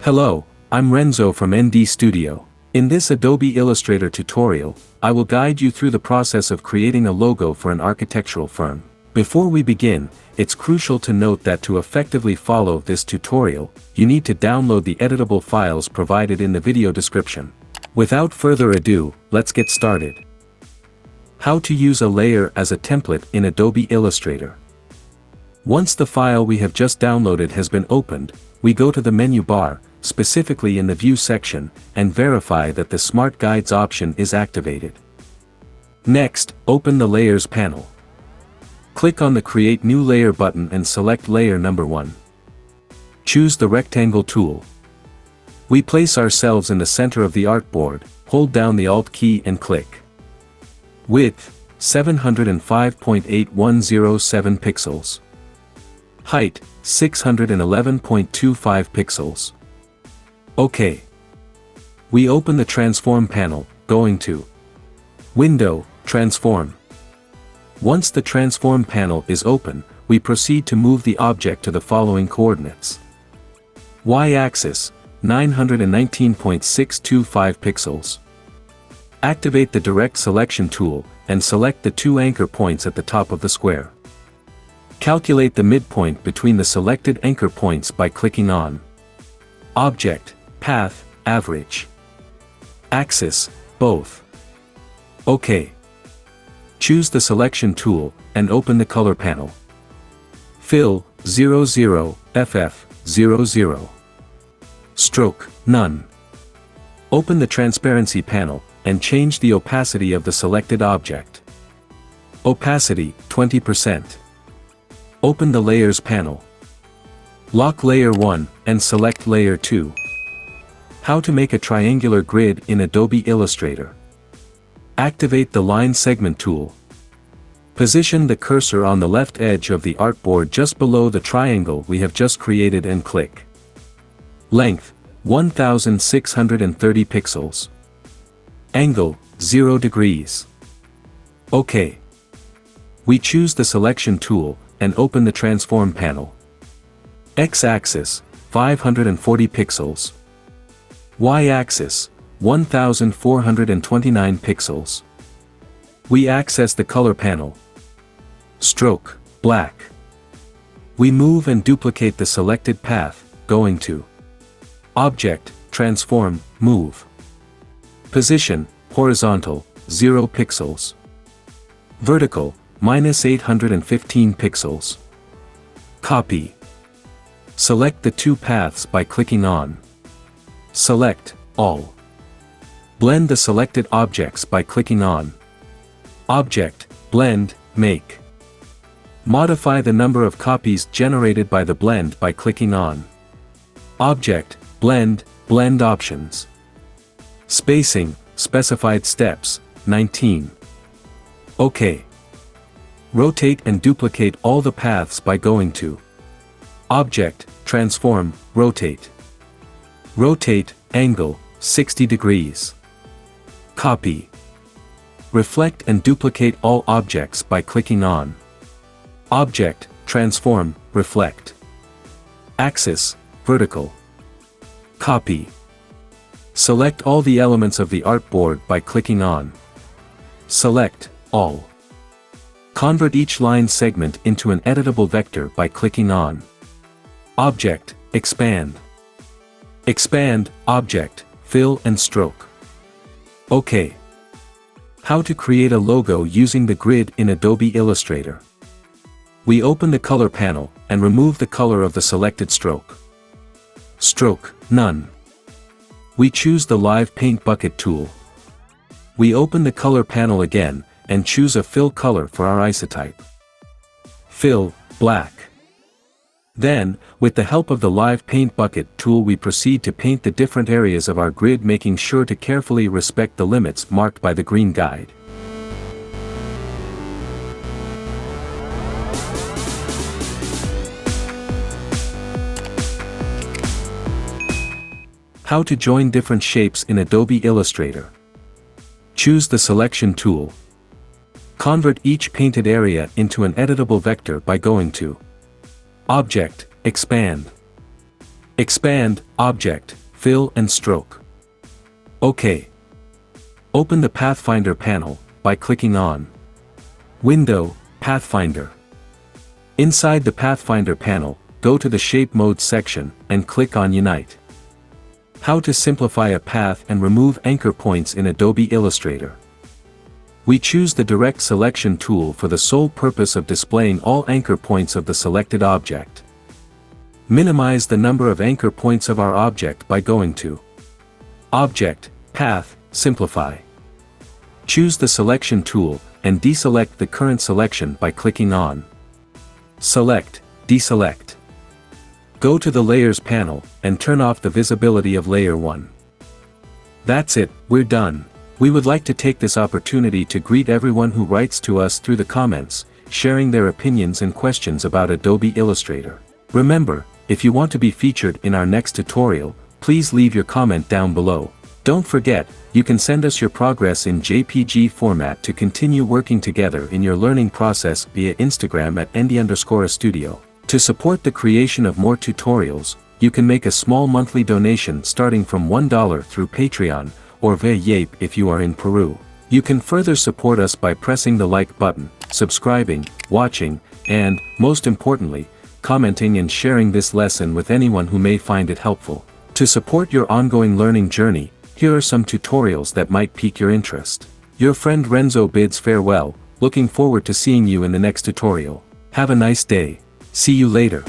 Hello, I'm Renzo from ND Studio. In this Adobe Illustrator tutorial, I will guide you through the process of creating a logo for an architectural firm. Before we begin, it's crucial to note that to effectively follow this tutorial, you need to download the editable files provided in the video description. Without further ado, let's get started. How to use a layer as a template in Adobe Illustrator. Once the file we have just downloaded has been opened, we go to the menu bar, specifically in the View section, and verify that the Smart Guides option is activated. Next, open the Layers panel. Click on the Create New Layer button and select layer number 1. Choose the Rectangle tool. We place ourselves in the center of the artboard, hold down the Alt key and click. Width, 705.8107 pixels. Height, 611.25 pixels. OK. We open the Transform panel, going to Window, Transform. Once the Transform panel is open, we proceed to move the object to the following coordinates. Y-axis, 919.625 pixels. Activate the Direct Selection tool, and select the two anchor points at the top of the square. Calculate the midpoint between the selected anchor points by clicking on Object, Path, Average. Axis, both. OK. Choose the Selection tool, and open the Color panel. Fill, 00, FF, 00. Stroke, none. Open the Transparency panel, and change the opacity of the selected object. Opacity, 20%. Open the Layers panel. Lock Layer 1, and select Layer 2. How to make a triangular grid in Adobe Illustrator. Activate the Line Segment tool. Position the cursor on the left edge of the artboard just below the triangle we have just created and click. Length, 1630 pixels. Angle, 0 degrees. OK. We choose the Selection tool, and open the Transform panel. X-axis, 540 pixels. Y-axis, 1429 pixels. We access the Color panel. Stroke, black. We move and duplicate the selected path, going to Object, Transform, Move. Position, horizontal, 0 pixels. Vertical, -815 pixels. Copy. Select the two paths by clicking on Select, All. Blend the selected objects by clicking on Object, Blend, Make. Modify the number of copies generated by the blend by clicking on Object, Blend, Blend Options. Spacing, Specified Steps, 19. OK. Rotate and duplicate all the paths by going to Object, Transform, Rotate. Rotate, Angle, 60 degrees. Copy. Reflect and duplicate all objects by clicking on Object, Transform, Reflect. Axis, Vertical. Copy. Select all the elements of the artboard by clicking on Select, All. Convert each line segment into an editable vector by clicking on Object, Expand. Expand, Object, Fill and Stroke. OK. How to create a logo using the grid in Adobe Illustrator. We open the Color panel, and remove the color of the selected stroke. Stroke, none. We choose the Live Paint Bucket tool. We open the Color panel again, and choose a fill color for our isotype. Fill, black. Then, with the help of the Live Paint Bucket tool, we proceed to paint the different areas of our grid, making sure to carefully respect the limits marked by the green guide. How to join different shapes in Adobe Illustrator. Choose the Selection tool. Convert each painted area into an editable vector by going to Object, Expand. Expand, Object, Fill and Stroke. OK. Open the Pathfinder panel by clicking on Window, Pathfinder. Inside the Pathfinder panel, go to the Shape Mode section and click on Unite. How to simplify a path and remove anchor points in Adobe Illustrator. We choose the Direct Selection tool for the sole purpose of displaying all anchor points of the selected object. Minimize the number of anchor points of our object by going to Object, Path, Simplify. Choose the Selection tool and deselect the current selection by clicking on Select, Deselect. Go to the Layers panel and turn off the visibility of Layer 1. That's it, we're done. We would like to take this opportunity to greet everyone who writes to us through the comments, sharing their opinions and questions about Adobe Illustrator. Remember, if you want to be featured in our next tutorial, please leave your comment down below. Don't forget, you can send us your progress in JPG format to continue working together in your learning process via Instagram at Andy_Studio. To support the creation of more tutorials, you can make a small monthly donation starting from $1 through Patreon, or via Yape if you are in Peru. You can further support us by pressing the like button, subscribing, watching, and, most importantly, commenting and sharing this lesson with anyone who may find it helpful. To support your ongoing learning journey, here are some tutorials that might pique your interest. Your friend Renzo bids farewell, looking forward to seeing you in the next tutorial. Have a nice day. See you later.